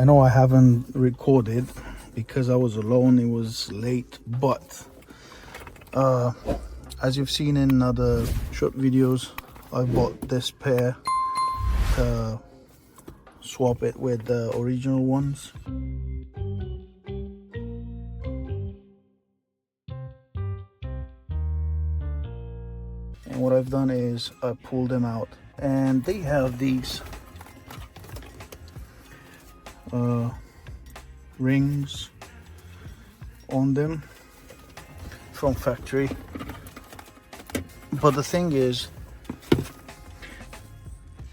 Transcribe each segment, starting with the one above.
I know I haven't recorded because I was alone, it was late, but as you've seen in other short videos, I bought this pair to swap it with the original ones. And what I've done is I pulled them out, and they have these rings on them from factory. But the thing is,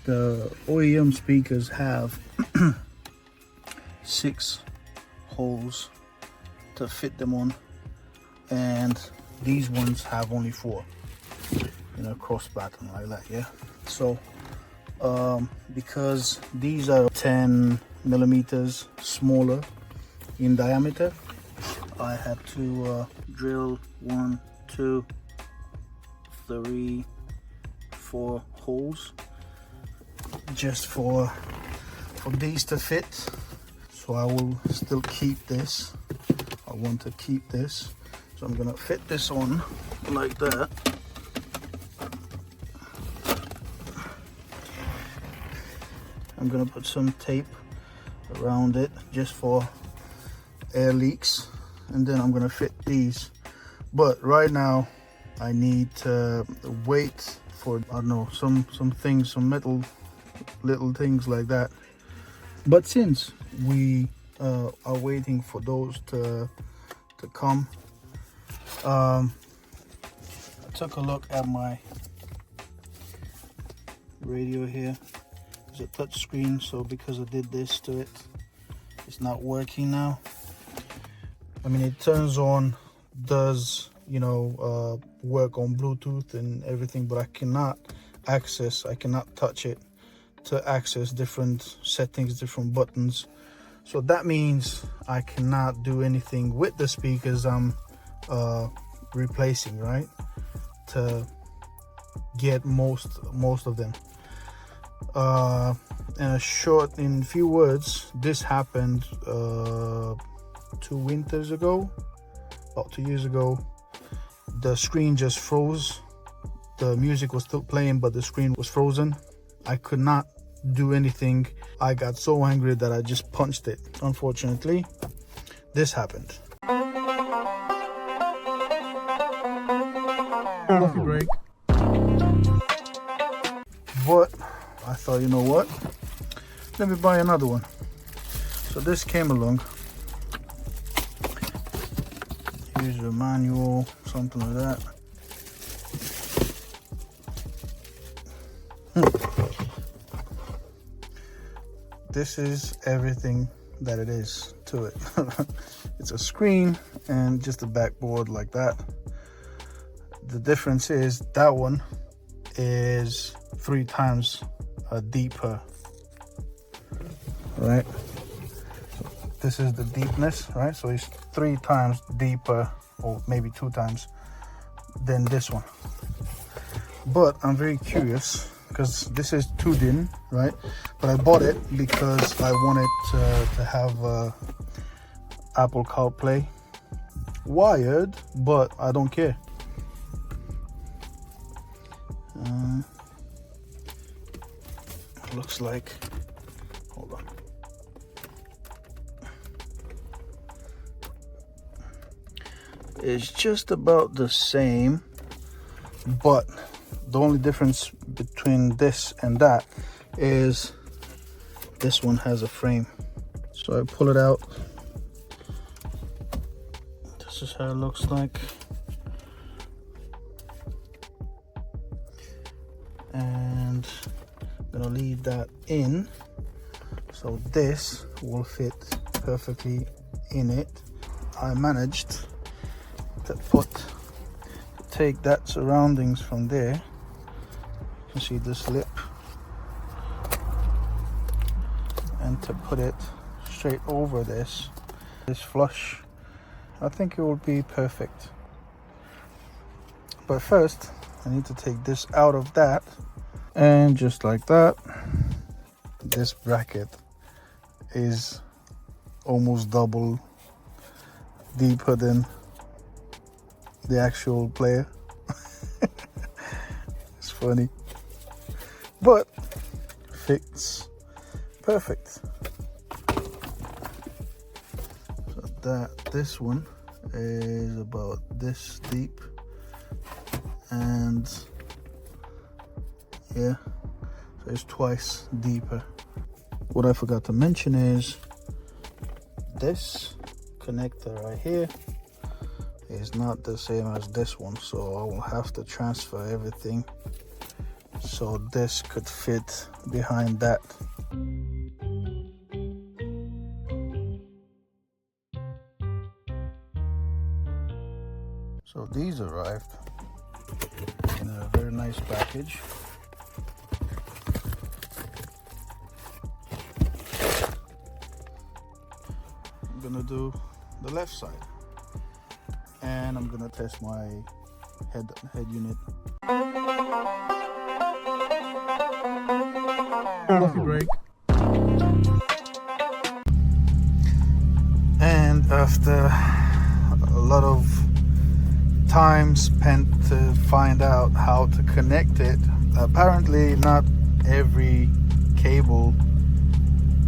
the OEM speakers have 6 holes to fit them on, and these ones have only 4, you know, cross pattern like that. Yeah, so because these are 10 millimeters smaller in diameter, I had to drill 1, 2, 3, 4 holes just for these to fit. So I will still keep this. I want to keep this, so I'm gonna fit this on like that. I'm gonna put some tape around it just for air leaks, and then I'm gonna fit these. But right now I need to wait for, I don't know, some things, some metal little things like that. But since we are waiting for those to come, I took a look at my radio here. It's a touch screen, so because I did this to it, it's not working now. I mean, it turns on, does, you know, work on Bluetooth and everything, but I cannot touch it to access different settings, different buttons. So that means I cannot do anything with the speakers I'm replacing, right, to get most of them. In few words, this happened 2 winters ago, about 2 years ago. The screen just froze. The music was still playing, but the screen was frozen. I could not do anything. I got so angry that I just punched it. Unfortunately, this happened. Coffee break. But I thought, you know what, let me buy another one. So this came along. Here's a manual, something like that. This is everything that it is to it. It's a screen and just a backboard like that. The difference is that one is 3 times deeper, right? This is the deepness, right? So it's 3 times deeper, or maybe 2 times, than this one. But I'm very curious because this is 2-din, right? But I bought it because I wanted to have Apple Carplay wired, but I don't care. Looks like, hold on. It's just about the same, but the only difference between this and that is this one has a frame. So I pull it out. This is how it looks like. And I'm gonna leave that in, so this will fit perfectly in it. I managed to take that surroundings from there. You can see this lip, and to put it straight over this flush. I think it will be perfect. But first I need to take this out of that, and just like that, this bracket is almost double deeper than the actual player. It's funny, but fits perfect. So this one is about this deep, and yeah, so it's twice deeper. What I forgot to mention is this connector right here is not the same as this one, so I will have to transfer everything so this could fit behind that. So these arrived in a very nice package. I'm gonna do the left side, and I'm gonna test my head unit. Coffee break. And after a lot of time spent to find out how to connect it, apparently not every cable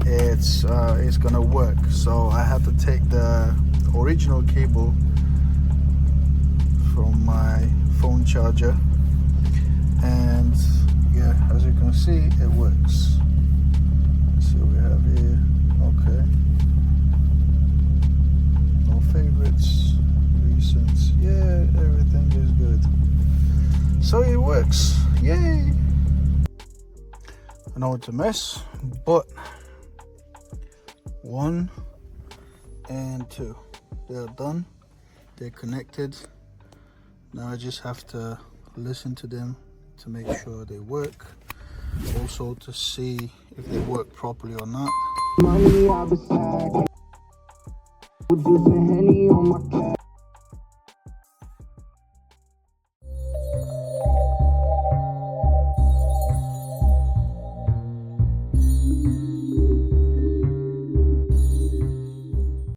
it's gonna work. So I had to take the original cable from my phone charger, and yeah, as you can see, it works. Let's see what we have here. Okay, no favorites, recents, yeah, everything is good. So it works, yay! I know it's a mess, but 1 and 2, they're done, they're connected. Now I just have to listen to them to make sure they work, also to see if they work properly or not.